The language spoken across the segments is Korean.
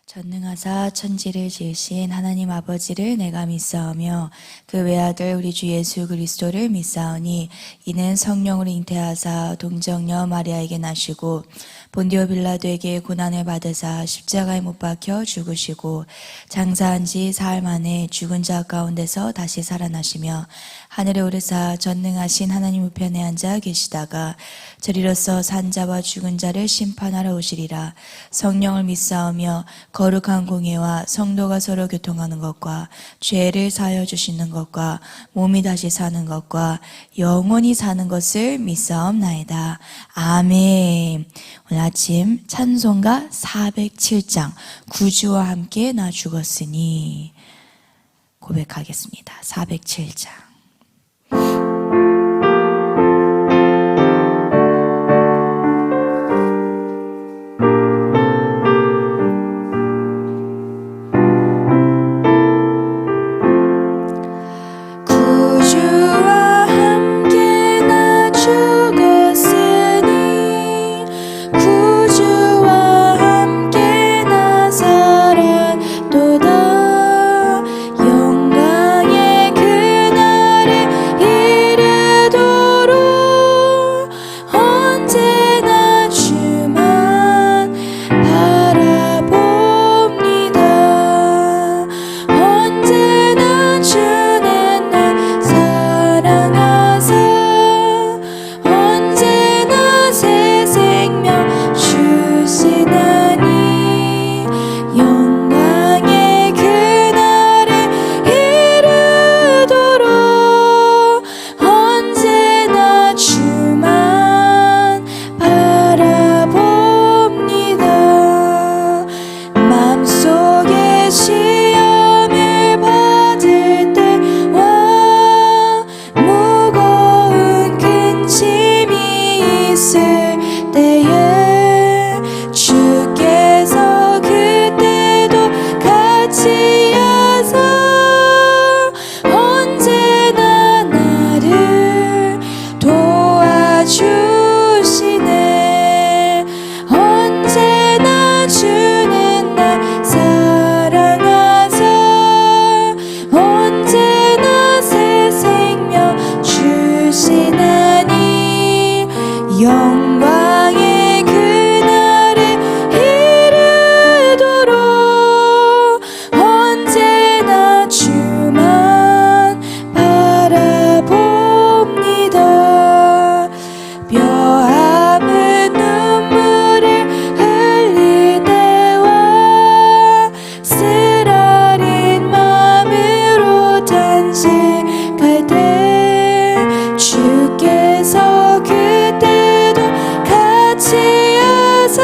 전능하사 천지를 지으신 하나님 아버지를 내가 믿사오며 그 외아들 우리 주 예수 그리스도를 믿사오니 이는 성령으로 잉태하사 동정녀 마리아에게 나시고 본디오 빌라도에게 고난을 받으사 십자가에 못 박혀 죽으시고 장사한 지 사흘 만에 죽은 자 가운데서 다시 살아나시며 하늘에 오르사 전능하신 하나님 우편에 앉아 계시다가 저리로서 산자와 죽은 자를 심판하러 오시리라. 성령을 믿사오며 거룩한 공예와 성도가 서로 교통하는 것과 죄를 사하여 주시는 것과 몸이 다시 사는 것과 영원히 사는 것을 믿사옵나이다. 아멘. 오늘 아침 찬송가 407장 구주와 함께 나 죽었으니 고백하겠습니다. 407장. 영광의 그날에 이르도록 언제나 주만 바라봅니다. 뼈아픈 눈물을 흘릴 때와 쓰라린 마음으로 탄식할 때 주께서 그때도 같이 하사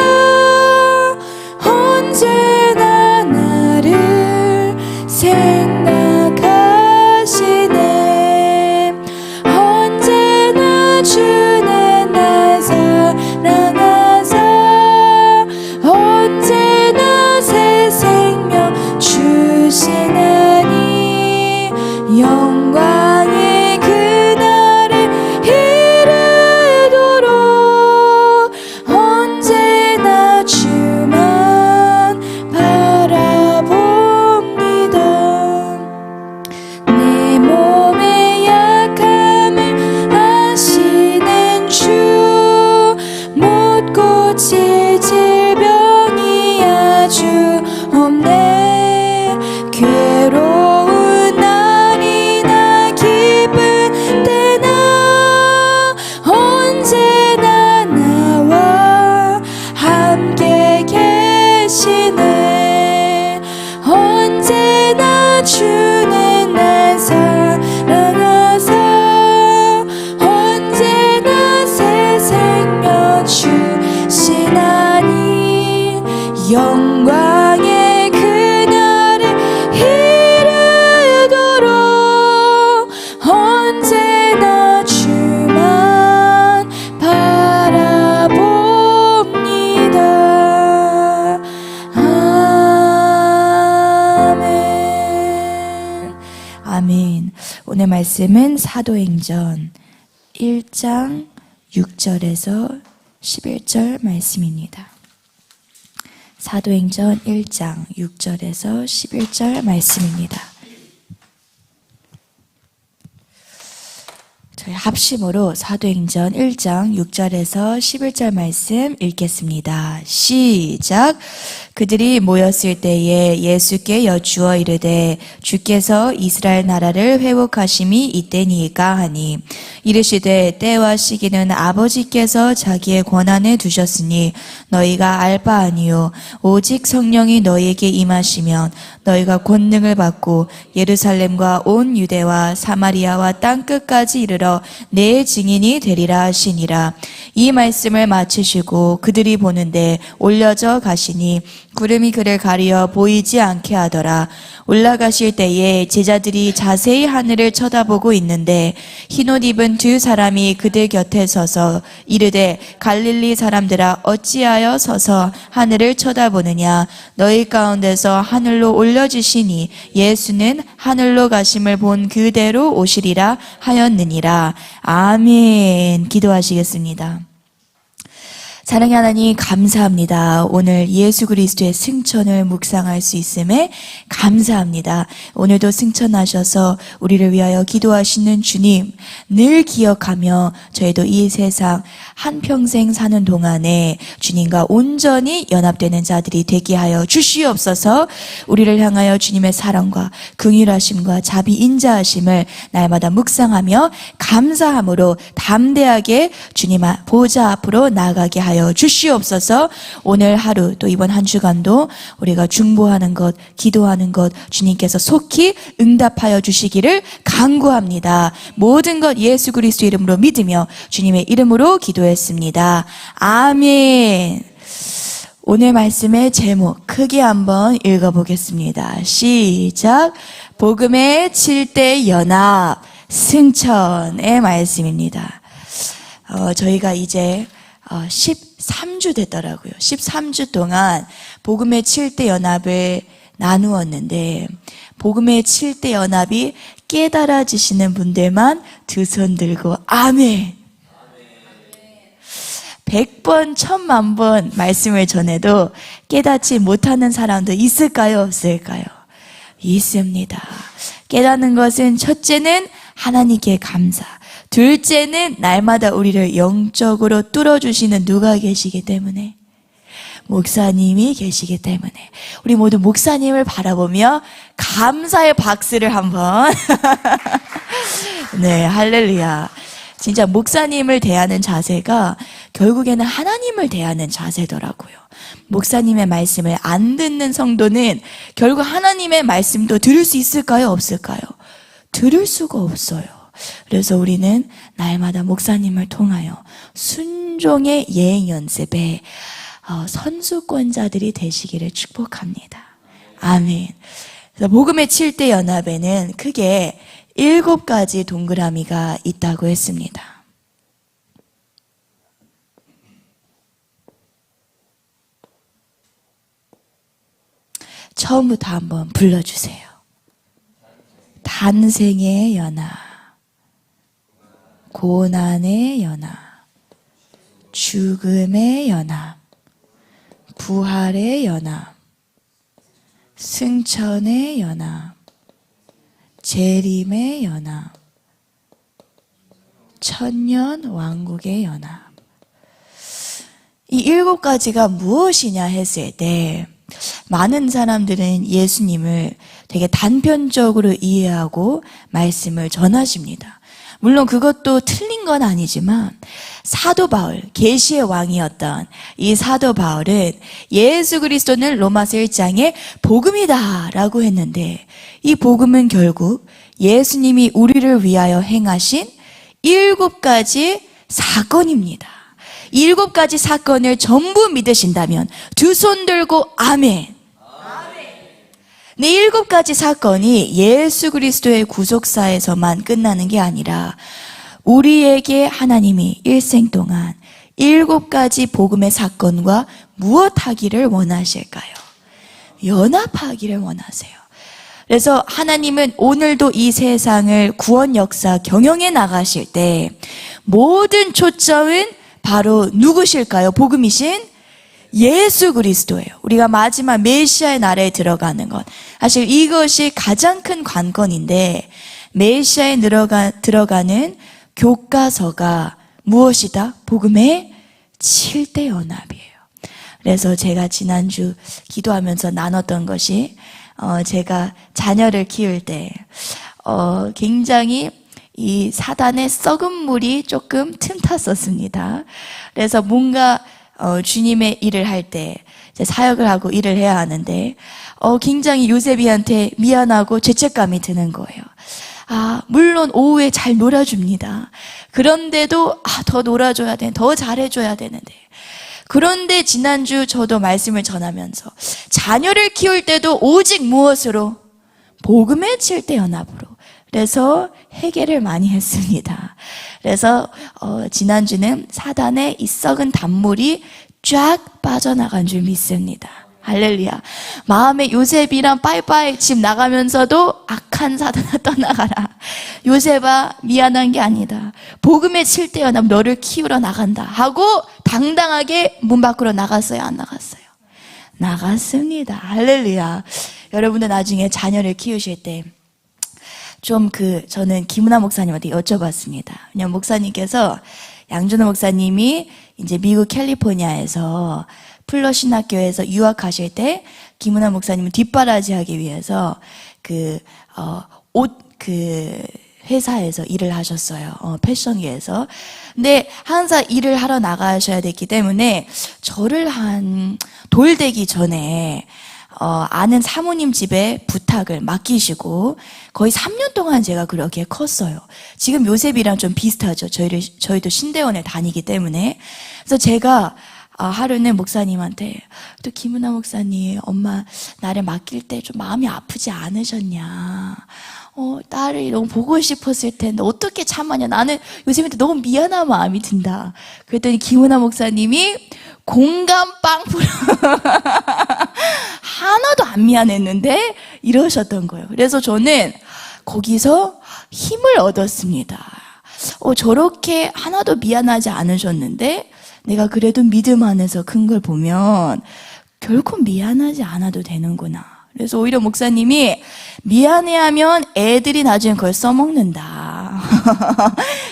언제나 나를 생각하시네. 언제나 주는 날 사랑하사 언제나 새 생명 주시나니 영광의 그날에 이르도록 언제나 주만 바라봅니다. 내 몸의 약함을 아시는 주 못 고칠 질병이 아주 없네. 괴로운 날이나 기쁜 때나 언제나 나와 함께 계시네. 언제나 주는 날 사랑하사 언제나 새 생명 주시나니 영광의 그날에 이르도록 언제나 주만 바라봅니다. 아멘. 아멘. 오늘 말씀은 사도행전 1장 6절에서 11절 말씀입니다. 사도행전 1장 6절에서 11절 말씀입니다. 저희 합심으로 사도행전 1장 6절에서 11절 말씀 읽겠습니다. 시작. 그들이 모였을 때에 예수께 여쭈어 이르되 주께서 이스라엘 나라를 회복하심이 이때니까 하니 이르시되 때와 시기는 아버지께서 자기의 권한에 두셨으니 너희가 알 바 아니요 오직 성령이 너희에게 임하시면 너희가 권능을 받고 예루살렘과 온 유대와 사마리아와 땅끝까지 이르러 내 증인이 되리라 하시니라. 이 말씀을 마치시고 그들이 보는데 올려져 가시니 구름이 그를 가리어 보이지 않게 하더라. 올라가실 때에 제자들이 자세히 하늘을 쳐다보고 있는데 흰옷 입은 두 사람이 그들 곁에 서서 이르되 갈릴리 사람들아 어찌하여 서서 하늘을 쳐다보느냐. 너희 가운데서 하늘로 올려주시니 예수는 하늘로 가심을 본 그대로 오시리라 하였느니라. 아멘. 기도하시겠습니다. 사랑의 하나님 감사합니다. 오늘 예수 그리스도의 승천을 묵상할 수 있음에 감사합니다. 오늘도 승천하셔서 우리를 위하여 기도하시는 주님 늘 기억하며 저희도 이 세상 한평생 사는 동안에 주님과 온전히 연합되는 자들이 되게 하여 주시옵소서. 우리를 향하여 주님의 사랑과 긍휼하심과 자비 인자하심을 날마다 묵상하며 감사함으로 담대하게 주님 보좌 앞으로 나아가게 하여 주시옵소서. 오늘 하루 또 이번 한 주간도 우리가 중보하는 것, 기도하는 것 주님께서 속히 응답하여 주시기를 간구합니다. 모든 것 예수 그리스도 이름으로 믿으며 주님의 이름으로 기도했습니다. 아멘. 오늘 말씀의 제목 크게 한번 읽어보겠습니다. 시작. 복음의 7대 연합 승천의 말씀입니다. 저희가 이제 13주 됐더라고요. 13주 동안 복음의 7대 연합을 나누었는데 복음의 7대 연합이 깨달아지시는 분들만 두 손 들고 아멘. 100번, 1000만 번 말씀을 전해도 깨닫지 못하는 사람도 있을까요? 없을까요? 있습니다. 깨닫는 것은 첫째는 하나님께 감사. 둘째는 날마다 우리를 영적으로 뚫어주시는 누가 계시기 때문에 목사님이 계시기 때문에 우리 모두 목사님을 바라보며 감사의 박수를 한번 네, 할렐루야. 진짜 목사님을 대하는 자세가 결국에는 하나님을 대하는 자세더라고요. 목사님의 말씀을 안 듣는 성도는 결국 하나님의 말씀도 들을 수 있을까요? 없을까요? 들을 수가 없어요. 그래서 우리는 날마다 목사님을 통하여 순종의 예행 연습에 선수권자들이 되시기를 축복합니다. 아멘. 그래서 복음의 7대 연합에는 크게 7가지 동그라미가 있다고 했습니다. 처음부터 한번 불러주세요. 탄생의 연합, 고난의 연합, 죽음의 연합, 부활의 연합, 승천의 연합, 재림의 연합, 천년 왕국의 연합. 이 7가지가 무엇이냐 했을 때 많은 사람들은 예수님을 되게 단편적으로 이해하고 말씀을 전하십니다. 물론 그것도 틀린 건 아니지만 사도 바울, 계시의 왕이었던 이 사도 바울은 예수 그리스도는 로마서 1장에 복음이다라고 했는데 이 복음은 결국 예수님이 우리를 위하여 행하신 7가지 사건입니다. 7가지 사건을 전부 믿으신다면 두 손 들고 아멘. 네, 7가지 사건이 예수 그리스도의 구속사에서만 끝나는 게 아니라 우리에게 하나님이 일생 동안 7가지 복음의 사건과 무엇 하기를 원하실까요? 연합하기를 원하세요. 그래서 하나님은 오늘도 이 세상을 구원 역사 경영해 나가실 때 모든 초점은 바로 누구실까요? 복음이신 예수 그리스도예요. 우리가 마지막 메시아의 나라에 들어가는 것. 사실 이것이 가장 큰 관건인데 메시아에 들어가는 교과서가 무엇이다? 복음의 7대 연합이에요. 그래서 제가 지난주 기도하면서 나눴던 것이 제가 자녀를 키울 때 굉장히 이 사단의 썩은 물이 조금 틈탔었습니다. 그래서 뭔가 주님의 일을 할 때 사역을 하고 일을 해야 하는데 굉장히 요셉이한테 미안하고 죄책감이 드는 거예요. 물론 오후에 잘 놀아줍니다. 그런데도 더 놀아줘야 돼, 더 잘해줘야 되는데. 그런데 지난주 저도 말씀을 전하면서 자녀를 키울 때도 오직 무엇으로? 복음의 7대 연합으로. 그래서 회개를 많이 했습니다. 그래서 지난주는 사단의 이 썩은 단물이 쫙 빠져나간 줄 믿습니다. 할렐루야. 마음에 요셉이랑 빠이빠이 집 나가면서도 악한 사단아 떠나가라. 요셉아 미안한 게 아니다. 복음의 7대 연합 너를 키우러 나간다 하고 당당하게 문 밖으로 나갔어요? 안 나갔어요? 나갔습니다. 할렐루야. 여러분들 나중에 자녀를 키우실 때 저는 김은하 목사님한테 여쭤봤습니다. 그냥 목사님께서 양준호 목사님이 이제 미국 캘리포니아에서 플러 신학교에서 유학하실 때 김은하 목사님은 뒷바라지 하기 위해서 회사에서 일을 하셨어요. 패션계에서. 근데 항상 일을 하러 나가셔야 됐기 때문에 저를 돌 되기 전에 아는 사모님 집에 부탁을 맡기시고 거의 3년 동안 제가 그렇게 컸어요. 지금 요셉이랑 좀 비슷하죠. 저희도 신대원에 다니기 때문에. 그래서 제가 하루는 목사님한테 또 김은하 목사님, 엄마 나를 맡길 때 좀 마음이 아프지 않으셨냐? 딸을 너무 보고 싶었을 텐데 어떻게 참았냐? 나는 요셉한테 너무 미안한 마음이 든다. 그랬더니 김은하 목사님이 공감 빵프로 하나도 안 미안했는데 이러셨던 거예요. 그래서 저는 거기서 힘을 얻었습니다. 저렇게 하나도 미안하지 않으셨는데 내가 그래도 믿음 안에서 큰 걸 보면 결코 미안하지 않아도 되는구나. 그래서 오히려 목사님이 미안해하면 애들이 나중에 그걸 써먹는다.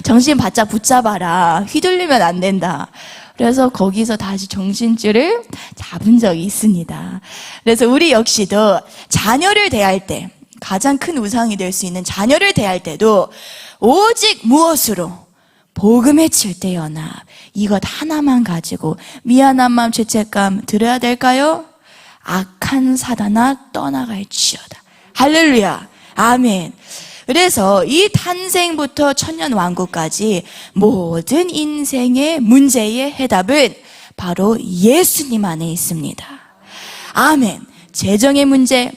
정신 바짝 붙잡아라. 휘둘리면 안 된다. 그래서 거기서 다시 정신줄을 잡은 적이 있습니다. 그래서 우리 역시도 자녀를 대할 때 가장 큰 우상이 될 수 있는 자녀를 대할 때도 오직 무엇으로? 복음의 7대 연합. 이것 하나만 가지고 미안한 마음, 죄책감 들어야 될까요? 악한 사단아 떠나갈지어다. 할렐루야. 아멘. 그래서 이 탄생부터 천년왕국까지 모든 인생의 문제의 해답은 바로 예수님 안에 있습니다. 아멘. 재정의 문제,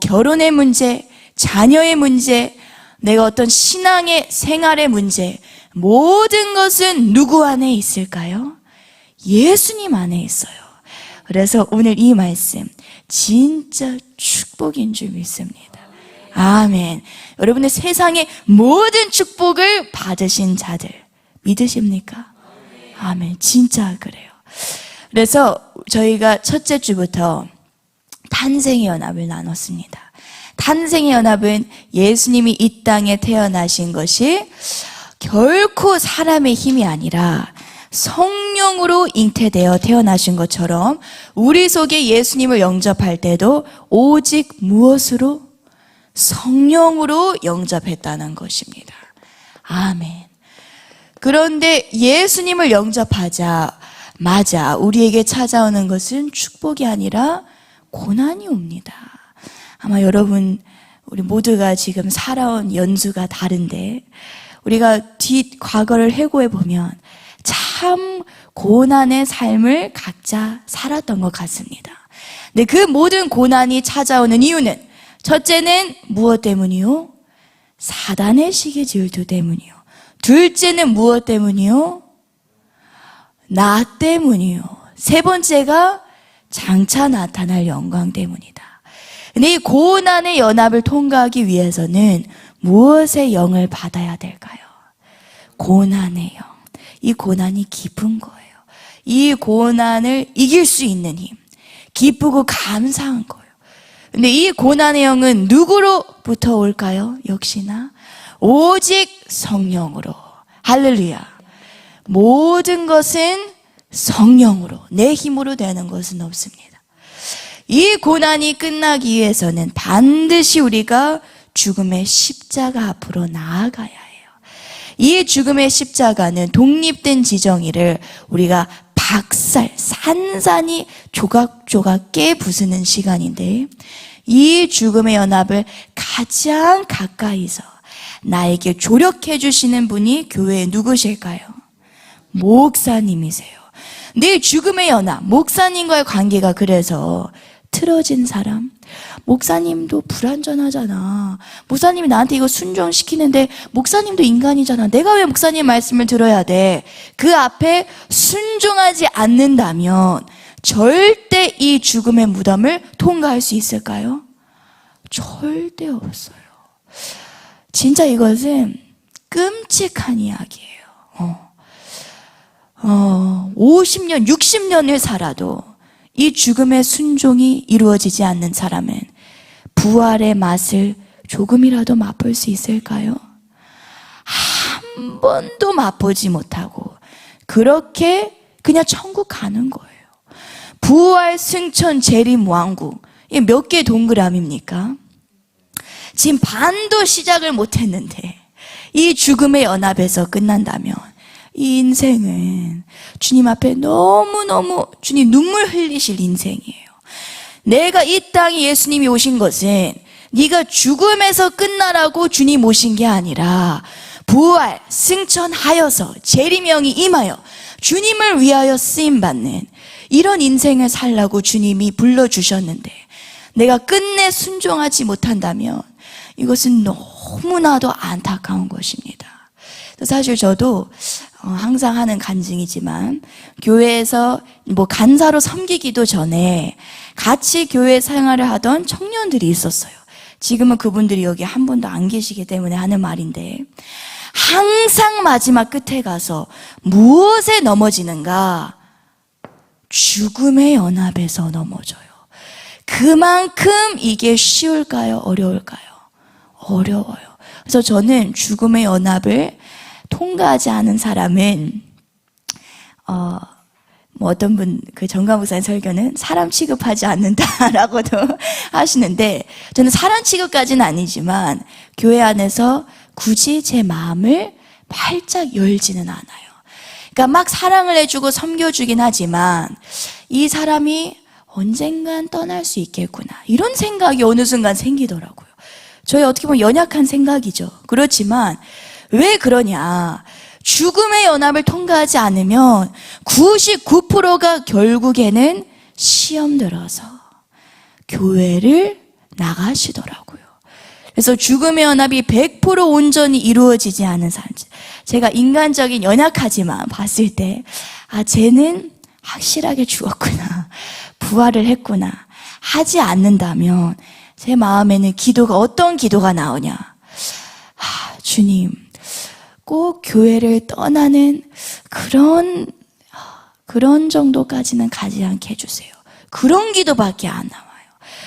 결혼의 문제, 자녀의 문제, 내가 어떤 신앙의 생활의 문제, 모든 것은 누구 안에 있을까요? 예수님 안에 있어요. 그래서 오늘 이 말씀 진짜 축복인 줄 믿습니다. 아멘. 여러분의 세상의 모든 축복을 받으신 자들 믿으십니까? 아멘. 진짜 그래요. 그래서 저희가 첫째 주부터 탄생의 연합을 나눴습니다. 탄생의 연합은 예수님이 이 땅에 태어나신 것이 결코 사람의 힘이 아니라 성령으로 잉태되어 태어나신 것처럼 우리 속에 예수님을 영접할 때도 오직 무엇으로? 성령으로 영접했다는 것입니다. 아멘. 그런데 예수님을 영접하자마자 우리에게 찾아오는 것은 축복이 아니라 고난이 옵니다. 아마 여러분 우리 모두가 지금 살아온 연수가 다른데 우리가 과거를 회고해 보면 참 고난의 삶을 각자 살았던 것 같습니다. 근데 그 모든 고난이 찾아오는 이유는 첫째는 무엇 때문이요? 사단의 시기 질투 때문이요. 둘째는 무엇 때문이요? 나 때문이요. 세 번째가 장차 나타날 영광 때문이다. 근데 이 고난의 연합을 통과하기 위해서는 무엇의 영을 받아야 될까요? 고난의 영. 이 고난이 깊은 거예요. 이 고난을 이길 수 있는 힘, 기쁘고 감사한 거예요. 근데 이 고난의 영은 누구로부터 올까요? 역시나 오직 성령으로. 할렐루야. 모든 것은 성령으로, 내 힘으로 되는 것은 없습니다. 이 고난이 끝나기 위해서는 반드시 우리가 죽음의 십자가 앞으로 나아가야 해요. 이 죽음의 십자가는 독립된 지정의를 우리가 산산이 조각조각 깨부수는 시간인데, 이 죽음의 연합을 가장 가까이서 나에게 조력해 주시는 분이 교회에 누구실까요? 목사님이세요. 내 죽음의 연합, 목사님과의 관계가 그래서 틀어진 사람, 목사님도 불완전하잖아. 목사님이 나한테 이거 순종시키는데 목사님도 인간이잖아. 내가 왜 목사님 말씀을 들어야 돼? 그 앞에 순종하지 않는다면 절대 이 죽음의 무덤을 통과할 수 있을까요? 절대 없어요. 진짜 이것은 끔찍한 이야기예요. 50년, 60년을 살아도 이 죽음의 순종이 이루어지지 않는 사람은 부활의 맛을 조금이라도 맛볼 수 있을까요? 한 번도 맛보지 못하고 그렇게 그냥 천국 가는 거예요. 부활, 승천, 재림, 왕국, 이게 몇 개 동그라미입니까? 지금 반도 시작을 못했는데 이 죽음의 연합에서 끝난다면 이 인생은 주님 앞에 너무너무 주님 눈물 흘리실 인생이에요. 내가 이 땅에 예수님이 오신 것은 네가 죽음에서 끝나라고 주님 오신 게 아니라 부활, 승천하여서 재림형이 임하여 주님을 위하여 쓰임받는 이런 인생을 살라고 주님이 불러주셨는데 내가 끝내 순종하지 못한다면 이것은 너무나도 안타까운 것입니다. 사실 저도 항상 하는 간증이지만 교회에서 간사로 섬기기도 전에 같이 교회 생활을 하던 청년들이 있었어요. 지금은 그분들이 여기 한 분도 안 계시기 때문에 하는 말인데 항상 마지막 끝에 가서 무엇에 넘어지는가? 죽음의 연합에서 넘어져요. 그만큼 이게 쉬울까요? 어려울까요? 어려워요. 그래서 저는 죽음의 연합을 통과하지 않은 사람은 어떤 분, 그 정강 목사님 설교는 사람 취급하지 않는다라고도 하시는데 저는 사람 취급까지는 아니지만 교회 안에서 굳이 제 마음을 활짝 열지는 않아요. 그러니까 막 사랑을 해주고 섬겨주긴 하지만 이 사람이 언젠간 떠날 수 있겠구나 이런 생각이 어느 순간 생기더라고요. 저희 어떻게 보면 연약한 생각이죠. 그렇지만 왜 그러냐? 죽음의 연합을 통과하지 않으면 99%가 결국에는 시험 들어서 교회를 나가시더라고요. 그래서 죽음의 연합이 100% 온전히 이루어지지 않은 사람, 제가 인간적인 연약하지만 봤을 때 쟤는 확실하게 죽었구나, 부활을 했구나 하지 않는다면 제 마음에는 기도가 어떤 기도가 나오냐? 주님, 꼭 교회를 떠나는 그런 정도까지는 가지 않게 해주세요. 그런 기도밖에 안 나와요.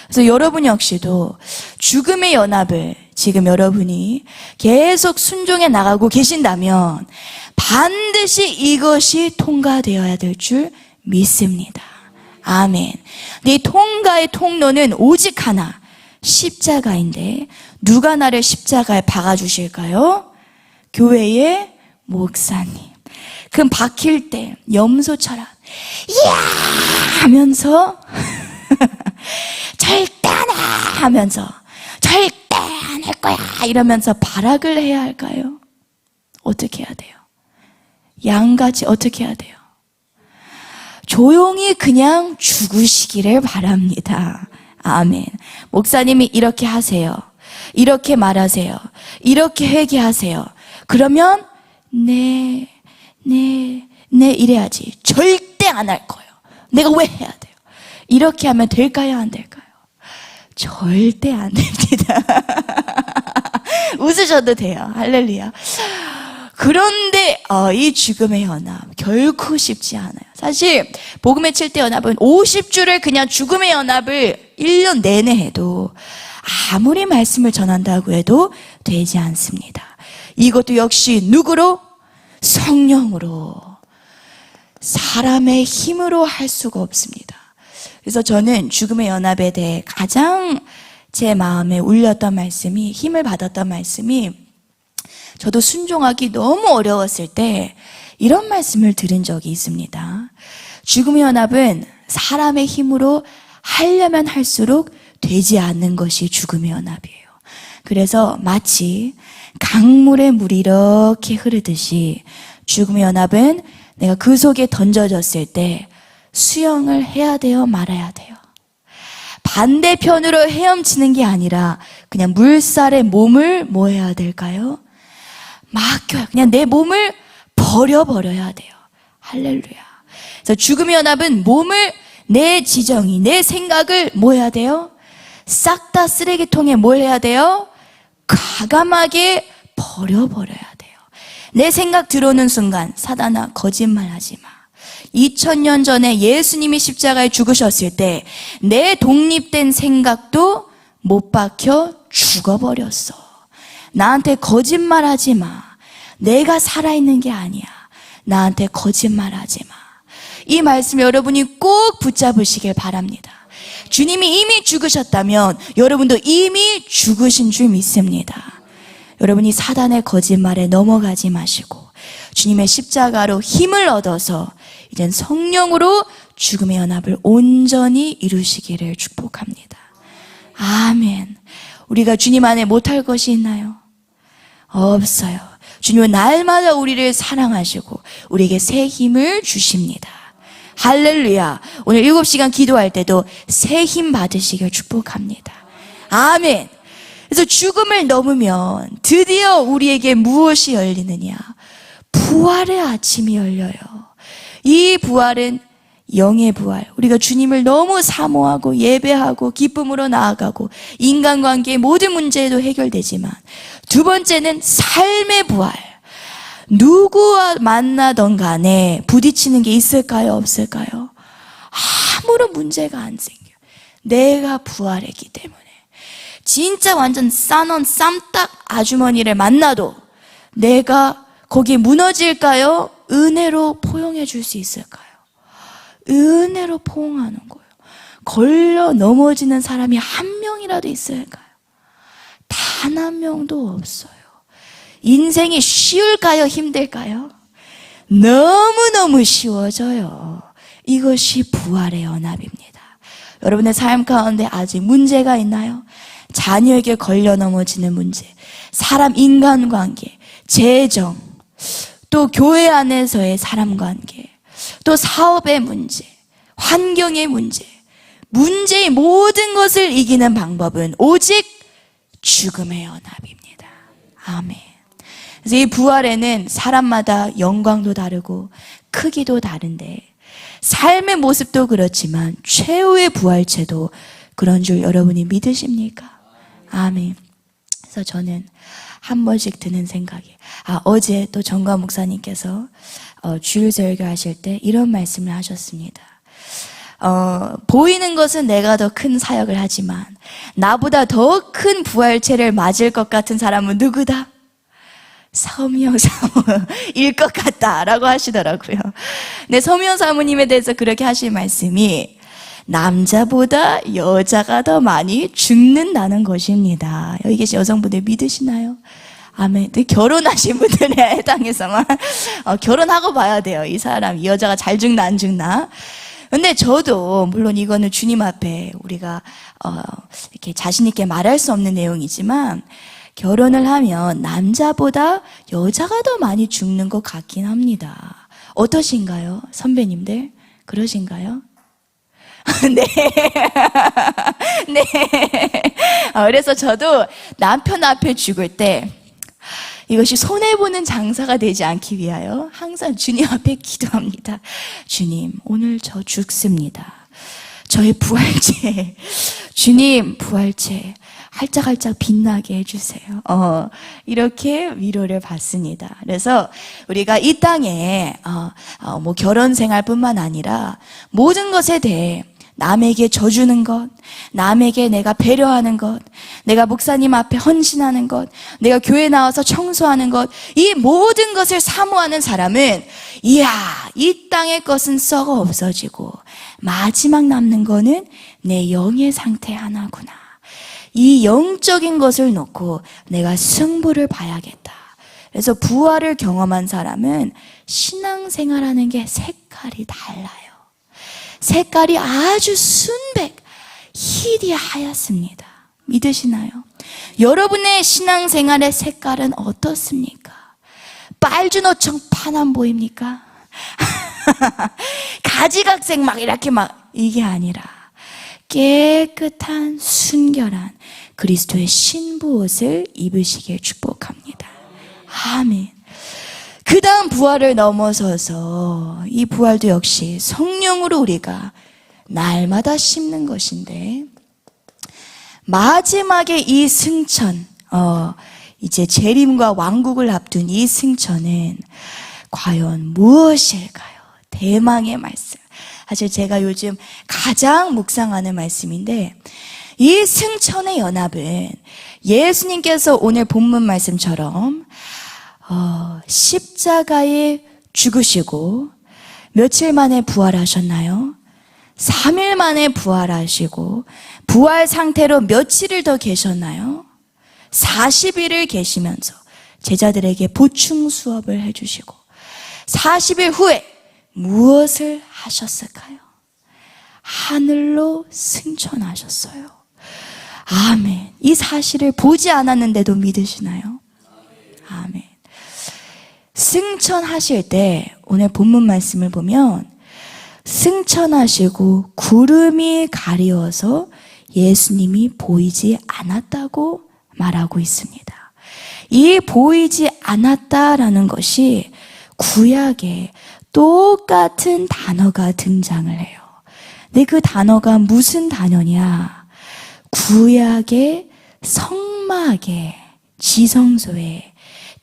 그래서 여러분 역시도 죽음의 연합을 지금 여러분이 계속 순종해 나가고 계신다면 반드시 이것이 통과되어야 될 줄 믿습니다. 아멘. 네, 통과의 통로는 오직 하나, 십자가인데 누가 나를 십자가에 박아주실까요? 교회의 목사님. 그럼 박힐 때 염소처럼 이야 하면서 절대 안 해 하면서 절대 안 할 거야 이러면서 발악을 해야 할까요? 어떻게 해야 돼요? 양같이 어떻게 해야 돼요? 조용히 그냥 죽으시기를 바랍니다. 아멘. 목사님이 이렇게 하세요. 이렇게 말하세요. 이렇게 회개하세요. 그러면 네 이래야지. 절대 안 할 거예요. 내가 왜 해야 돼요? 이렇게 하면 될까요? 안 될까요? 절대 안 됩니다. 웃으셔도 돼요. 할렐루야. 그런데 이 죽음의 연합 결코 쉽지 않아요. 사실 복음의 7대 연합은 50주를 그냥 죽음의 연합을 1년 내내 해도 아무리 말씀을 전한다고 해도 되지 않습니다. 이것도 역시 누구로? 성령으로, 사람의 힘으로 할 수가 없습니다. 그래서 저는 죽음의 연합에 대해 가장 제 마음에 울렸던 말씀이, 힘을 받았던 말씀이, 저도 순종하기 너무 어려웠을 때 이런 말씀을 들은 적이 있습니다. 죽음의 연합은 사람의 힘으로 하려면 할수록 되지 않는 것이 죽음의 연합이에요. 그래서 마치 강물에 물이 이렇게 흐르듯이 죽음의 연합은 내가 그 속에 던져졌을 때 수영을 해야 돼요, 말아야 돼요? 반대편으로 헤엄치는 게 아니라 그냥 물살에 몸을 뭐 해야 될까요? 맡겨요. 그냥 내 몸을 버려야 돼요. 할렐루야. 그래서 죽음의 연합은 몸을, 내 지정이, 내 생각을 뭐 해야 돼요? 싹 다 쓰레기통에 뭘 해야 돼요? 과감하게 버려야 돼요. 내 생각 들어오는 순간, 사단아, 거짓말하지 마. 2000년 전에 예수님이 십자가에 죽으셨을 때 내 독립된 생각도 못 박혀 죽어버렸어. 나한테 거짓말하지 마. 내가 살아있는 게 아니야. 나한테 거짓말하지 마. 이 말씀 여러분이 꼭 붙잡으시길 바랍니다. 주님이 이미 죽으셨다면 여러분도 이미 죽으신 줄 믿습니다. 여러분이 사단의 거짓말에 넘어가지 마시고 주님의 십자가로 힘을 얻어서 이젠 성령으로 죽음의 연합을 온전히 이루시기를 축복합니다. 아멘. 우리가 주님 안에 못할 것이 있나요? 없어요. 주님은 날마다 우리를 사랑하시고 우리에게 새 힘을 주십니다. 할렐루야. 오늘 7시간 기도할 때도 새 힘 받으시길 축복합니다. 아멘. 그래서 죽음을 넘으면 드디어 우리에게 무엇이 열리느냐? 부활의 아침이 열려요. 이 부활은 영의 부활. 우리가 주님을 너무 사모하고 예배하고 기쁨으로 나아가고 인간관계의 모든 문제도 해결되지만 두 번째는 삶의 부활. 누구와 만나던 간에 부딪히는 게 있을까요? 없을까요? 아무런 문제가 안 생겨요. 내가 부활했기 때문에. 진짜 완전 싸놓은 쌈딱 아주머니를 만나도 내가 거기에 무너질까요? 은혜로 포용해 줄 수 있을까요? 은혜로 포용하는 거예요. 걸려 넘어지는 사람이 한 명이라도 있을까요? 단 한 명도 없어요. 인생이 쉬울까요? 힘들까요? 너무너무 쉬워져요. 이것이 부활의 연합입니다. 여러분의 삶 가운데 아직 문제가 있나요? 자녀에게 걸려 넘어지는 문제, 사람 인간관계, 재정, 또 교회 안에서의 사람관계, 또 사업의 문제, 환경의 문제, 문제의 모든 것을 이기는 방법은 오직 죽음의 연합입니다. 아멘. 그래서 이 부활에는 사람마다 영광도 다르고 크기도 다른데 삶의 모습도 그렇지만 최후의 부활체도 그런 줄 여러분이 믿으십니까? 아멘. 그래서 저는 한 번씩 드는 생각이, 어제 또 정과 목사님께서 주일 설교하실 때 이런 말씀을 하셨습니다. 보이는 것은 내가 더 큰 사역을 하지만 나보다 더 큰 부활체를 맞을 것 같은 사람은 누구다? 서미영 사모일 것 같다라고 하시더라고요. 근데 서미영 사모님에 대해서 그렇게 하신 말씀이 남자보다 여자가 더 많이 죽는다는 것입니다. 여기 계신 여성분들 믿으시나요? 아멘. 결혼하신 분들에 해당해서만 결혼하고 봐야 돼요. 이 사람, 이 여자가 잘 죽나 안 죽나. 근데 저도 물론 이거는 주님 앞에 우리가 이렇게 자신 있게 말할 수 없는 내용이지만 결혼을 하면 남자보다 여자가 더 많이 죽는 것 같긴 합니다. 어떠신가요? 선배님들? 그러신가요? 네. 네. 그래서 저도 남편 앞에 죽을 때 이것이 손해보는 장사가 되지 않기 위하여 항상 주님 앞에 기도합니다. 주님, 오늘 저 죽습니다. 저의 부활체, 주님 부활체 활짝활짝 빛나게 해주세요. 이렇게 위로를 받습니다. 그래서 우리가 이 땅에 뭐 결혼 생활뿐만 아니라 모든 것에 대해 남에게 져주는 것, 남에게 내가 배려하는 것, 내가 목사님 앞에 헌신하는 것, 내가 교회 나와서 청소하는 것, 이 모든 것을 사모하는 사람은 이야, 이 땅의 것은 썩어 없어지고 마지막 남는 거는 내 영의 상태 하나구나. 이 영적인 것을 놓고 내가 승부를 봐야겠다. 그래서 부활을 경험한 사람은 신앙생활하는 게 색깔이 달라요. 색깔이 아주 순백, 희리 하얗습니다. 믿으시나요? 여러분의 신앙생활의 색깔은 어떻습니까? 빨주노청 파남 보입니까? 가지각색 막 이렇게 막 이게 아니라 깨끗한 순결한 그리스도의 신부옷을 입으시길 축복합니다. 아멘. 그 다음 부활을 넘어서서 이 부활도 역시 성령으로 우리가 날마다 씹는 것인데, 마지막에 이 승천, 이제 재림과 왕국을 앞둔 이 승천은 과연 무엇일까요? 대망의 말씀. 사실 제가 요즘 가장 묵상하는 말씀인데, 이 승천의 연합은 예수님께서 오늘 본문 말씀처럼 십자가에 죽으시고 며칠 만에 부활하셨나요? 3일 만에 부활하시고 부활 상태로 며칠을 더 계셨나요? 40일을 계시면서 제자들에게 보충 수업을 해주시고 40일 후에 무엇을 하셨을까요? 하늘로 승천하셨어요. 아멘. 이 사실을 보지 않았는데도 믿으시나요? 아멘. 승천하실 때 오늘 본문 말씀을 보면 승천하시고 구름이 가리워서 예수님이 보이지 않았다고 말하고 있습니다. 이 보이지 않았다라는 것이 구약에 똑같은 단어가 등장을 해요. 근데 그 단어가 무슨 단어냐? 구약의 성막에, 지성소에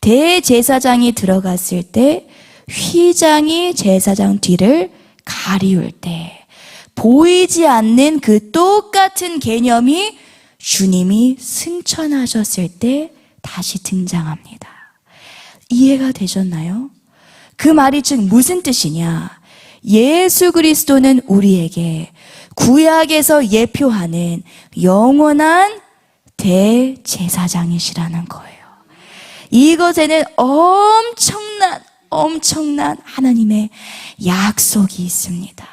대제사장이 들어갔을 때 휘장이 제사장 뒤를 가리울 때 보이지 않는 그 똑같은 개념이 주님이 승천하셨을 때 다시 등장합니다. 이해가 되셨나요? 그 말이 즉 무슨 뜻이냐? 예수 그리스도는 우리에게 구약에서 예표하는 영원한 대제사장이시라는 거예요. 이것에는 엄청난 하나님의 약속이 있습니다.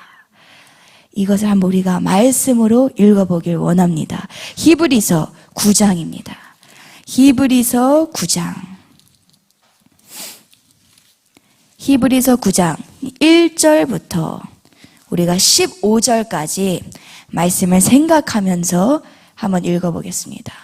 이것을 한번 우리가 말씀으로 읽어보길 원합니다. 히브리서 9장입니다. 히브리서 9장 1절부터 우리가 15절까지 말씀을 생각하면서 한번 읽어보겠습니다.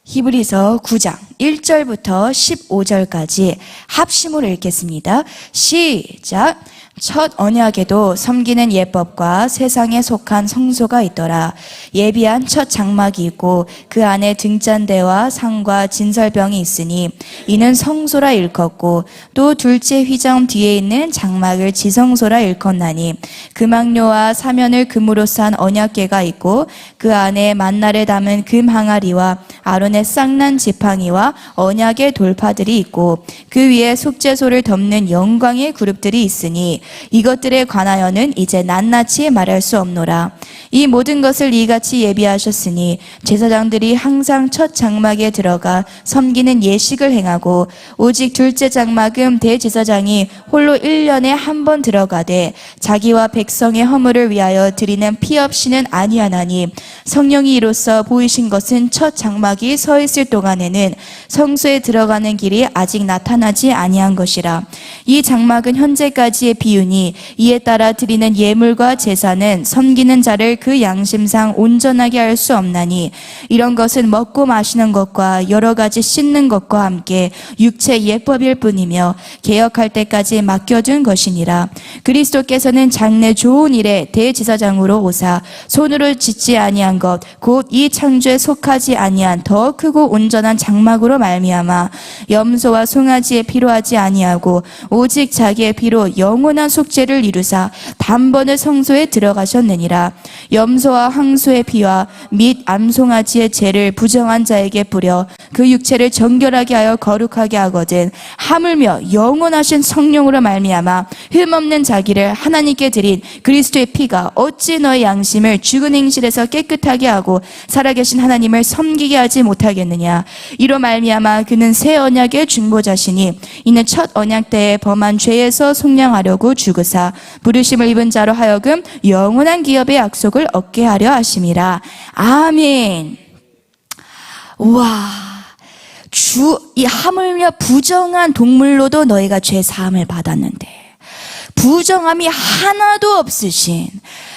히브리서 9장 1절부터 15절까지 합심으로 읽겠습니다. 시작. 첫 언약에도 섬기는 예법과 세상에 속한 성소가 있더라. 예비한 첫 장막이 있고 그 안에 등잔대와 상과 진설병이 있으니 이는 성소라 일컫고 또 둘째 휘장 뒤에 있는 장막을 지성소라 일컫나니 금항료와 사면을 금으로 싼 언약궤가 있고 그 안에 만나를 담은 금 항아리와 아론의 쌍난 지팡이와 언약의 돌파들이 있고 그 위에 속죄소를 덮는 영광의 그룹들이 있으니 이것들에 관하여는 이제 낱낱이 말할 수 없노라. 이 모든 것을 이같이 예비하셨으니 제사장들이 항상 첫 장막에 들어가 섬기는 예식을 행하고 오직 둘째 장막은 대제사장이 홀로 1년에 한 번 들어가되 자기와 백성의 허물을 위하여 드리는 피 없이는 아니하나니 성령이 이로써 보이신 것은 첫 장막이 서 있을 동안에는 성소에 들어가는 길이 아직 나타나지 아니한 것이라. 이 장막은 현재까지의 비유니 이에 따라 드리는 예물과 제사는 섬기는 자를 그 양심상 온전하게 할 수 없나니 이런 것은 먹고 마시는 것과 여러 가지 씻는 것과 함께 육체 예법일 뿐이며 개혁할 때까지 맡겨둔 것이니라. 그리스도께서는 장래 좋은 일에 대제사장으로 오사 손으로 짓지 아니한 것 곧 이 창조에 속하지 아니한 더 크고 온전한 장막으로 말미암아 염소와 송아지에 피로하지 아니하고 오직 자기의 피로 영원한 속죄를 이루사 단번에 성소에 들어가셨느니라. 염소와 항소의 피와 및 암송아지의 죄를 부정한 자에게 뿌려 그 육체를 정결하게 하여 거룩하게 하거든 하물며 영원하신 성령으로 말미암아 흠없는 자기를 하나님께 드린 그리스도의 피가 어찌 너의 양심을 죽은 행실에서 깨끗하게 하고 살아계신 하나님을 섬기게 하지 못하겠느냐. 이로 말미암아 그는 새 언약의 중보자시니 이는 첫 언약 때에 범한 죄에서 속량하려고 죽으사 부르심을 입은 자로 하여금 영원한 기업의 약속을 얻게 하려 하심이라. 아멘. 우와, 이 하물며 부정한 동물로도 너희가 죄 사함을 받았는데 부정함이 하나도 없으신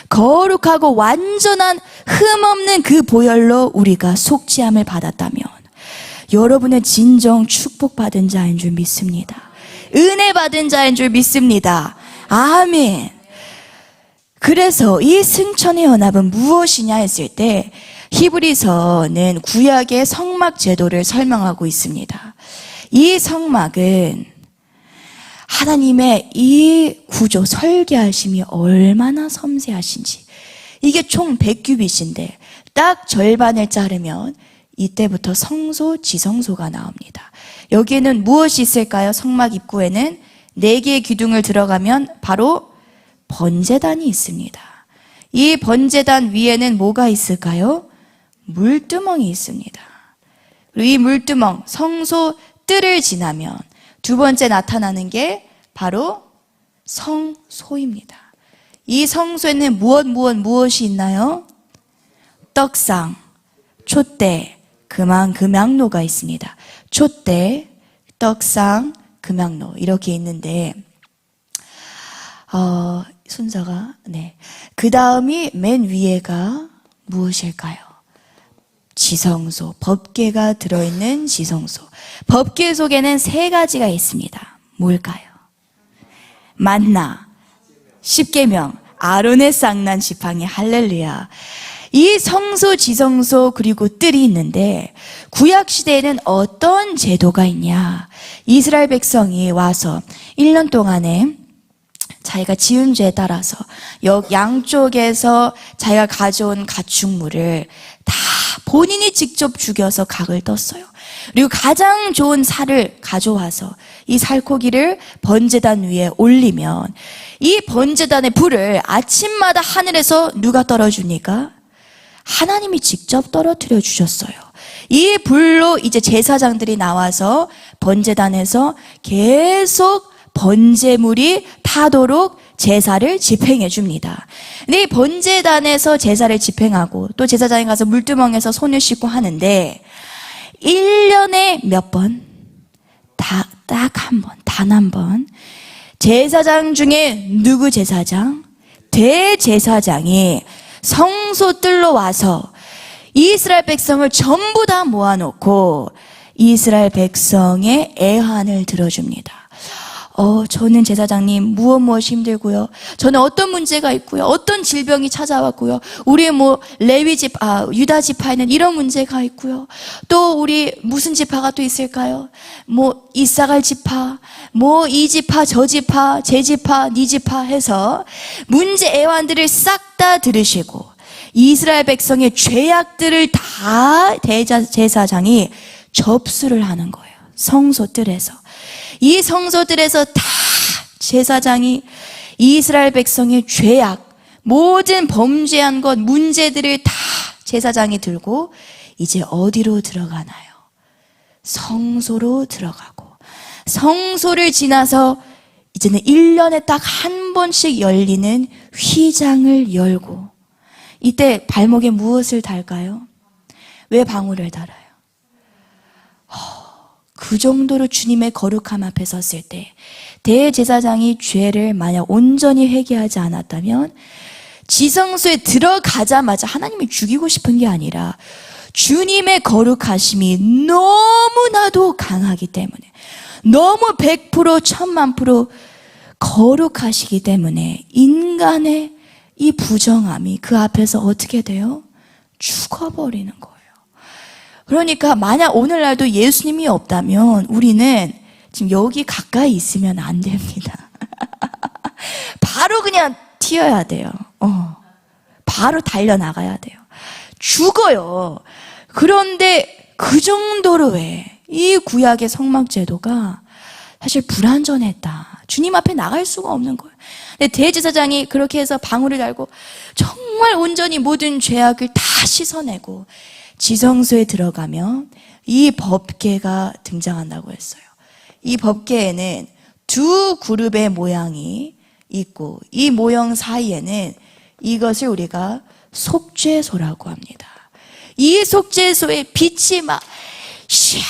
거룩하고 완전한 흠없는 그 보혈로 우리가 속죄함을 받았다면 여러분은 진정 축복받은 자인 줄 믿습니다. 은혜 받은 자인 줄 믿습니다. 아멘. 그래서 이 승천의 연합은 무엇이냐 했을 때 히브리서는 구약의 성막 제도를 설명하고 있습니다. 이 성막은 하나님의 이 구조 설계하심이 얼마나 섬세하신지, 이게 총 100규빗인데 딱 절반을 자르면 이때부터 성소, 지성소가 나옵니다. 여기에는 무엇이 있을까요? 성막 입구에는 4개의 기둥을 들어가면 바로 번제단이 있습니다. 이 번제단 위에는 뭐가 있을까요? 물두멍이 있습니다. 그리고 이 물두멍, 성소 뜰을 지나면 두 번째 나타나는 게 바로 성소입니다. 이 성소에는 무엇이 있나요? 떡상, 촛대, 금양로가 있습니다. 촛대, 떡상, 금양로 이렇게 있는데 순서가 그 다음이 맨 위에가 무엇일까요? 지성소, 법궤가 들어있는 지성소. 법궤 속에는 3가지가 있습니다. 뭘까요? 만나, 십계명, 아론의 쌍난 지팡이, 할렐루야. 이 성소, 지성소 그리고 뜰이 있는데 구약시대에는 어떤 제도가 있냐. 이스라엘 백성이 와서 1년 동안에 자기가 지은 죄에 따라서 양쪽에서 자기가 가져온 가축물을 다 본인이 직접 죽여서 각을 떴어요. 그리고 가장 좋은 살을 가져와서 이 살코기를 번제단 위에 올리면 이 번제단의 불을 아침마다 하늘에서 누가 떨어줍니까? 하나님이 직접 떨어뜨려 주셨어요. 이 불로 이제 제사장들이 나와서 번제단에서 계속 번제물이 타도록 제사를 집행해 줍니다. 근데 이 번제단에서 제사를 집행하고 또 제사장이 가서 물두멍에서 손을 씻고 하는데 1년에 몇 번? 딱 한 번, 단 한 번. 제사장 중에 누구 제사장? 대제사장이 성소뜰로 와서 이스라엘 백성을 전부 다 모아놓고 이스라엘 백성의 애환을 들어줍니다. 저는 제사장님 무엇이 힘들고요. 저는 어떤 문제가 있고요. 어떤 질병이 찾아왔고요. 우리 유다 지파에는 이런 문제가 있고요. 또 우리 무슨 지파가 또 있을까요? 이사갈 지파, 이 지파, 저 지파, 제 지파, 네 지파 해서 문제 애환들을 싹 다 들으시고 이스라엘 백성의 죄악들을 다 대제사장이 접수를 하는 거예요. 성소뜰에서. 이 성소들에서 다 제사장이 이스라엘 백성의 죄악, 모든 범죄한 것, 문제들을 다 제사장이 들고 이제 어디로 들어가나요? 성소로 들어가고 성소를 지나서 이제는 1년에 딱 한 번씩 열리는 휘장을 열고 이때 발목에 무엇을 달까요? 왜 방울을 달아요? 그 정도로 주님의 거룩함 앞에 섰을 때 대제사장이 죄를 만약 온전히 회개하지 않았다면 지성소에 들어가자마자 하나님을 죽이고 싶은 게 아니라 주님의 거룩하심이 너무나도 강하기 때문에, 너무 100% 1000만% 거룩하시기 때문에 인간의 이 부정함이 그 앞에서 어떻게 돼요? 죽어버리는 거예요. 그러니까 만약 오늘날도 예수님이 없다면 우리는 지금 여기 가까이 있으면 안 됩니다. 바로 그냥 튀어야 돼요. 바로 달려나가야 돼요. 죽어요. 그런데 그 정도로 이 구약의 성막제도가 사실 불완전했다. 주님 앞에 나갈 수가 없는 거예요. 근데 대제사장이 그렇게 해서 방울을 달고 정말 온전히 모든 죄악을 다 씻어내고 지성소에 들어가면 이 법궤가 등장한다고 했어요. 이 법궤에는 두 그룹의 모양이 있고 이 모형 사이에는 이것을 우리가 속죄소라고 합니다. 이 속죄소에 빛이 막 샥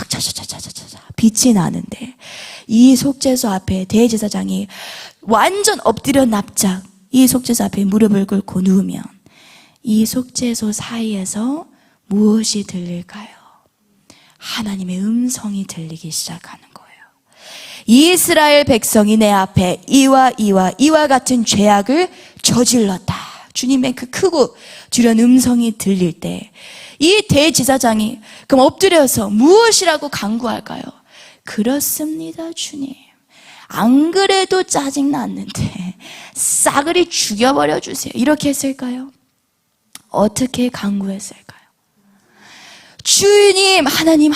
차차차차차차 빛이 나는데 이 속죄소 앞에 대제사장이 완전 엎드려 납작 이 속죄소 앞에 무릎을 꿇고 누우면 이 속죄소 사이에서 무엇이 들릴까요? 하나님의 음성이 들리기 시작하는 거예요. 이스라엘 백성이 내 앞에 이와 같은 죄악을 저질렀다. 주님의 그 크고 두려운 음성이 들릴 때 이 대제사장이 그럼 엎드려서 무엇이라고 간구할까요? 그렇습니다, 주님. 안 그래도 짜증났는데 싸그리 죽여버려 주세요. 이렇게 했을까요? 어떻게 간구했을까요? 주님, 하나님,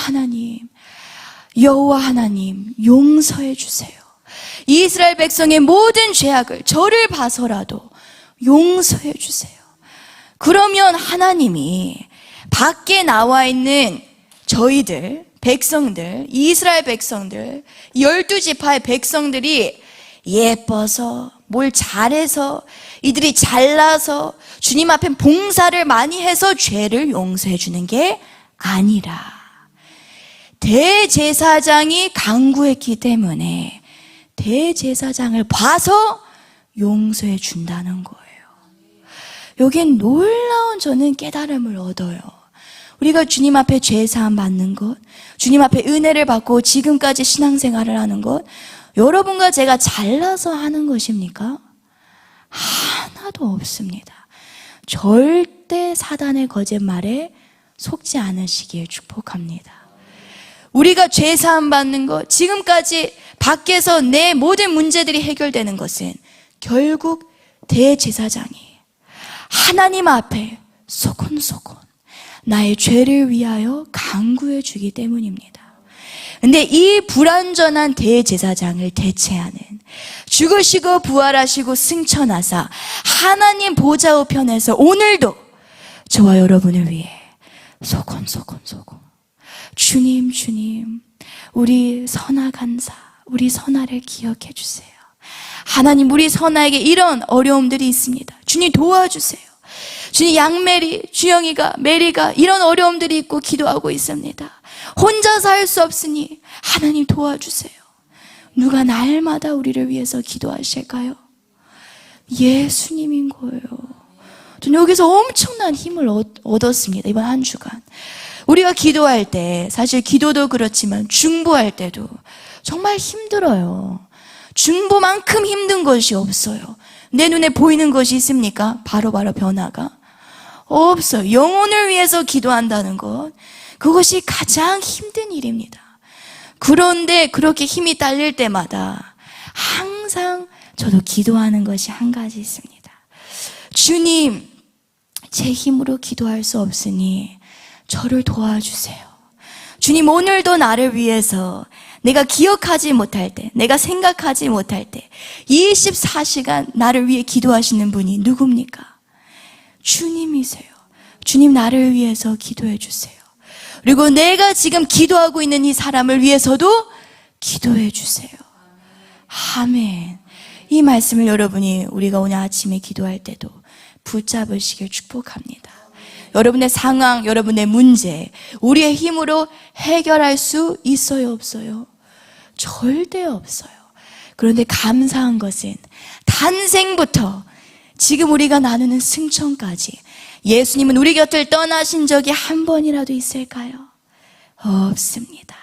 여호와 하나님, 용서해 주세요. 이스라엘 백성의 모든 죄악을 저를 봐서라도 용서해 주세요. 그러면 하나님이 밖에 나와 있는 저희들, 백성들, 이스라엘 백성들, 12지파의 백성들이 예뻐서, 뭘 잘해서, 이들이 잘나서 주님 앞에 봉사를 많이 해서 죄를 용서해 주는 게 아니라 대제사장이 간구했기 때문에 대제사장을 봐서 용서해 준다는 거예요. 여긴 놀라운 저는 깨달음을 얻어요. 우리가 주님 앞에 죄사함 받는 것, 주님 앞에 은혜를 받고 지금까지 신앙생활을 하는 것, 여러분과 제가 잘나서 하는 것입니까? 하나도 없습니다. 절대 사단의 거짓말에 속지 않으시길 축복합니다. 우리가 죄사함 받는 것, 지금까지 밖에서 내 모든 문제들이 해결되는 것은 결국 대제사장이 하나님 앞에 소곤소곤 나의 죄를 위하여 간구해 주기 때문입니다. 근데 이 불완전한 대제사장을 대체하는 죽으시고 부활하시고 승천하사 하나님 보좌 우편에서 오늘도 저와 여러분을 위해 소곤소곤 주님 우리 선아 간사 우리 선아를 기억해 주세요. 하나님 우리 선아에게 이런 어려움들이 있습니다. 주님 도와주세요. 주님 양메리, 주영이가, 메리가 이런 어려움들이 있고 기도하고 있습니다. 혼자서 할 수 없으니 하나님 도와주세요. 누가 날마다 우리를 위해서 기도하실까요? 예수님인 거예요. 저는 여기서 엄청난 힘을 얻었습니다. 이번 한 주간. 우리가 기도할 때 사실 기도도 그렇지만 중보할 때도 정말 힘들어요. 중보만큼 힘든 것이 없어요. 내 눈에 보이는 것이 있습니까? 바로바로 변화가 없어요. 영혼을 위해서 기도한다는 것, 그것이 가장 힘든 일입니다. 그런데 그렇게 힘이 딸릴 때마다 항상 저도 기도하는 것이 한 가지 있습니다. 주님, 제 힘으로 기도할 수 없으니 저를 도와주세요. 주님, 오늘도 나를 위해서 내가 기억하지 못할 때, 내가 생각하지 못할 때 24시간 나를 위해 기도하시는 분이 누굽니까? 주님이세요. 주님, 나를 위해서 기도해 주세요. 그리고 내가 지금 기도하고 있는 이 사람을 위해서도 기도해 주세요. 아멘. 이 말씀을 여러분이 우리가 오늘 아침에 기도할 때도 붙잡으시길 축복합니다. 여러분의 상황, 여러분의 문제, 우리의 힘으로 해결할 수 있어요, 없어요? 절대 없어요. 그런데 감사한 것은 탄생부터 지금 우리가 나누는 승천까지 예수님은 우리 곁을 떠나신 적이 한 번이라도 있을까요? 없습니다.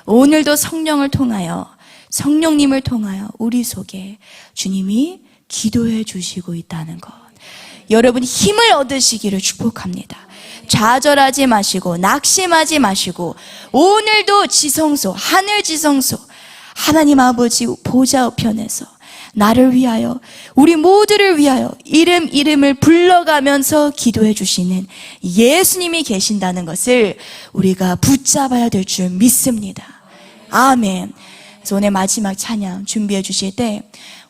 오늘도 성령을 통하여, 성령님을 통하여 우리 속에 주님이 기도해 주시고 있다는 것, 여러분이 힘을 얻으시기를 축복합니다. 좌절하지 마시고 낙심하지 마시고 오늘도 지성소, 하늘 지성소, 하나님 아버지 보좌 우편에서 나를 위하여, 우리 모두를 위하여 이름을 불러가면서 기도해 주시는 예수님이 계신다는 것을 우리가 붙잡아야 될 줄 믿습니다. 아멘. 그래서 오늘 마지막 찬양 준비해 주실 때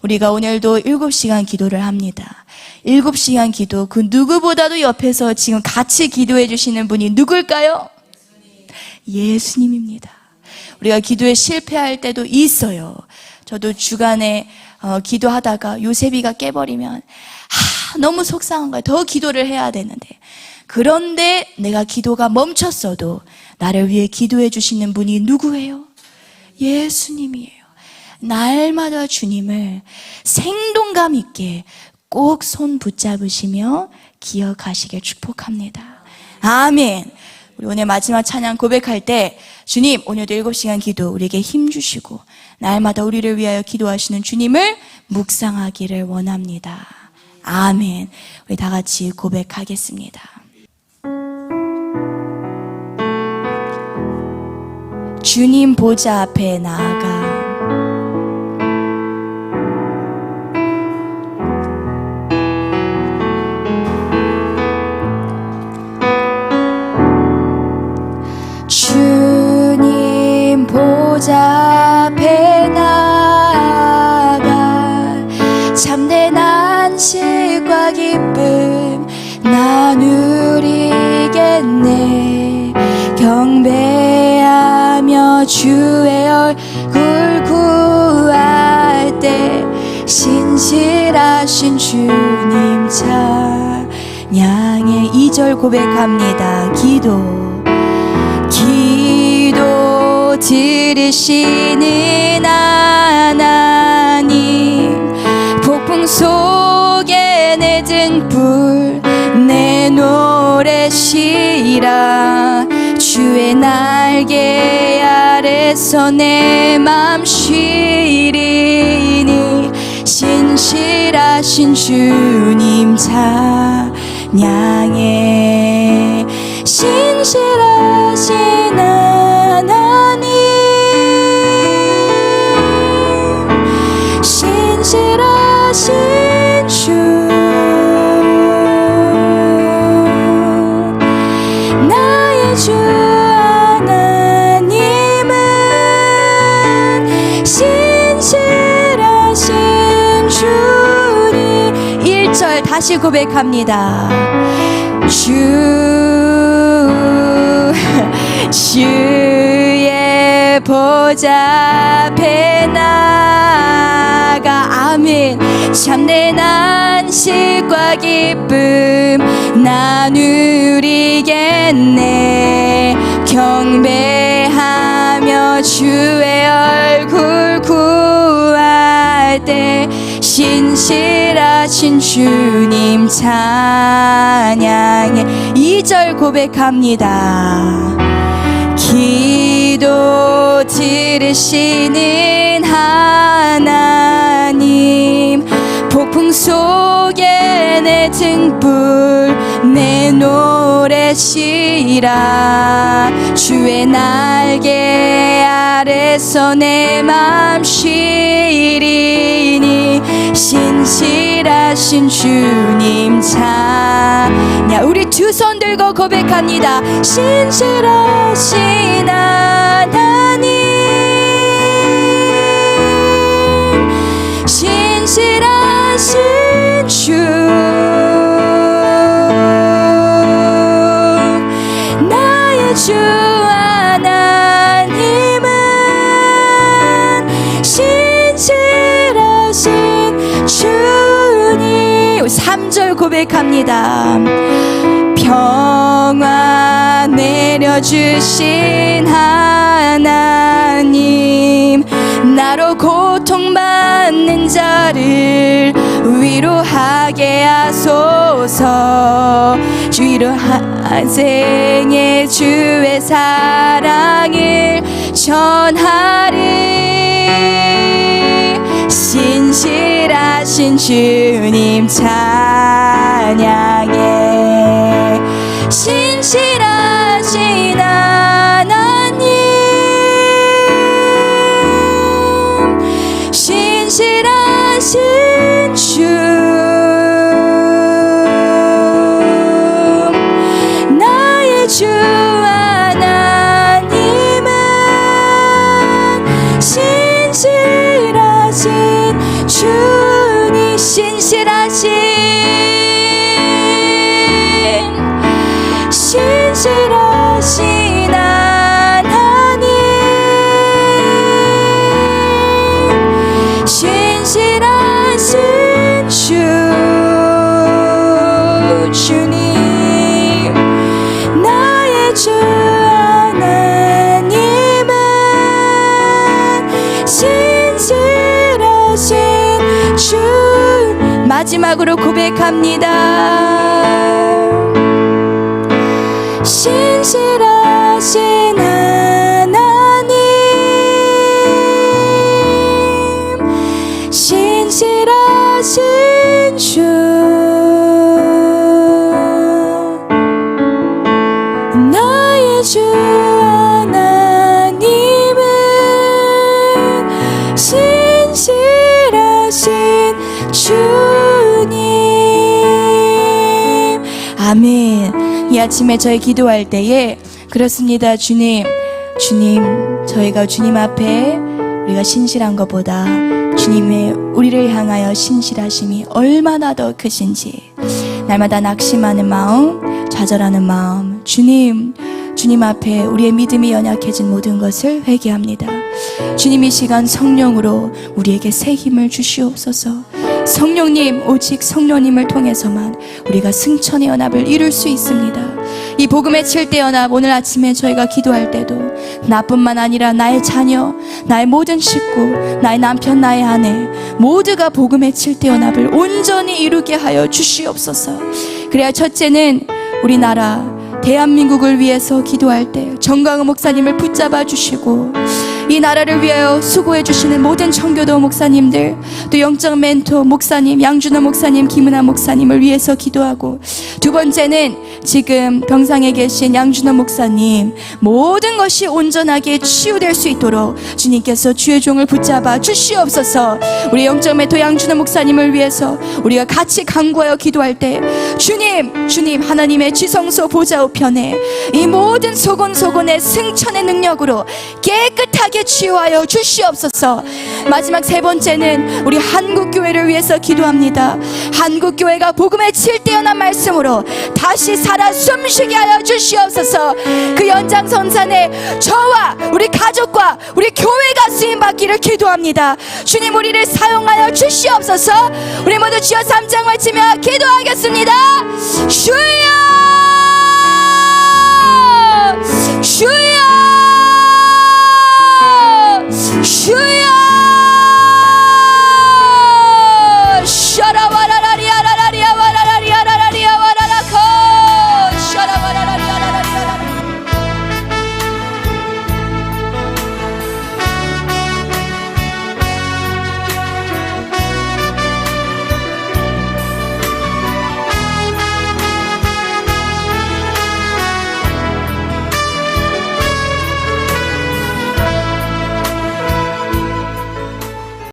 우리가 오늘도 7시간 기도를 합니다. 7시간 기도, 그 누구보다도 옆에서 지금 같이 기도해 주시는 분이 누굴까요? 예수님입니다. 우리가 기도에 실패할 때도 있어요. 저도 주간에 기도하다가 요셉이가 깨버리면 너무 속상한 거예요. 더 기도를 해야 되는데, 그런데 내가 기도가 멈췄어도 나를 위해 기도해 주시는 분이 누구예요? 예수님이에요. 날마다 주님을 생동감 있게 꼭 손 붙잡으시며 기억하시길 축복합니다. 아멘. 우리 오늘 마지막 찬양 고백할 때 주님, 오늘도 7시간 기도 우리에게 힘 주시고 날마다 우리를 위하여 기도하시는 주님을 묵상하기를 원합니다. 아멘. 우리 다 같이 고백하겠습니다. 주님 보좌 앞에 나아가 주님 보좌 앞에 나아가 참된 안식과 기쁨 나누리겠네. 경배하며 주의 얼굴 구할 때 신실하신 주님 찬양해. 2절 고백합니다. 기도 들으시는 하나님, 폭풍 속에 내 등불 내 노래 쉬라. 주의 날개 아래서 내 맘 쉬리니 신실하신 주님 찬양해. 신실하신 하나님, 신실하신 주, 나의 주 하나님은 신실하신 주님. 1절 다시 고백합니다. 주의 보좌 앞에 나아가 아멘. 참된 안식과 기쁨 나누리겠네. 경배하며 주의 얼굴 구할 때 신실하신 주님 찬양해. 2절 고백합니다. 기도 들으시는 하나님, 폭풍 속에 내 등불 내 노래 쉬라. 주의 날개 아래서 내 맘 쉬리니 신실하신 주님 찬양. 우리 두 손 들고 고백합니다. 신실하신 하나님, 신실하신 주, 나의 주 하나님은 신실하신 주님. 3절 고백합니다. 평화 내려주신 하나님, 나로 고통 고통받는 자를 위로하게 하소서. 위로한 생의 주의 사랑을 전하리. 신실하신 주님 찬양해. 신실하신 하나님, 신실하신 주, 나의 주 하나님은 신실하신 주니. 신실하신 하나님, 신실하신 주님, 나의 주 하나님은 신실하신 주. 마지막으로 고백합니다. 신실하신 하나님, 신실하신 주, 나의 주 하나님은 신실하신 주님. 아멘. 이 아침에 저희 기도할 때에 그렇습니다. 주님, 저희가 주님 앞에 우리가 신실한 것보다 주님의 우리를 향하여 신실하심이 얼마나 더 크신지, 날마다 낙심하는 마음, 좌절하는 마음, 주님 앞에 우리의 믿음이 연약해진 모든 것을 회개합니다. 주님, 이 시간 성령으로 우리에게 새 힘을 주시옵소서. 성령님, 오직 성령님을 통해서만 우리가 승천의 연합을 이룰 수 있습니다. 이 복음의 7대 연합, 오늘 아침에 저희가 기도할 때도 나뿐만 아니라 나의 자녀, 나의 모든 식구, 나의 남편, 나의 아내 모두가 복음의 7대 연합을 온전히 이루게 하여 주시옵소서. 그래야 첫째는 우리나라 대한민국을 위해서 기도할 때 정광훈 목사님을 붙잡아 주시고, 이 나라를 위하여 수고해 주시는 모든 청교도 목사님들, 또 영적 멘토 목사님 양준호 목사님, 김은아 목사님을 위해서 기도하고, 두 번째는 지금 병상에 계신 양준호 목사님 모든 것이 온전하게 치유될 수 있도록 주님께서 주의 종을 붙잡아 주시옵소서. 우리 영적 멘토 양준호 목사님을 위해서 우리가 같이 간구하여 기도할 때 주님 하나님의 지성소 보좌 우편에 이 모든 소곤소곤의 승천의 능력으로 깨끗하게 치유하여 주시옵소서. 마지막 세 번째는 우리 한국교회를 위해서 기도합니다. 한국교회가 복음의 7대 연합 말씀으로 다시 살아 숨쉬게 하여 주시옵소서. 그 연장선상에 저와 우리 가족과 우리 교회가 쓰임받기를 기도합니다. 주님, 우리를 사용하여 주시옵소서. 우리 모두 주여 3장 외치며 기도하겠습니다. 주여, 주여, 주여.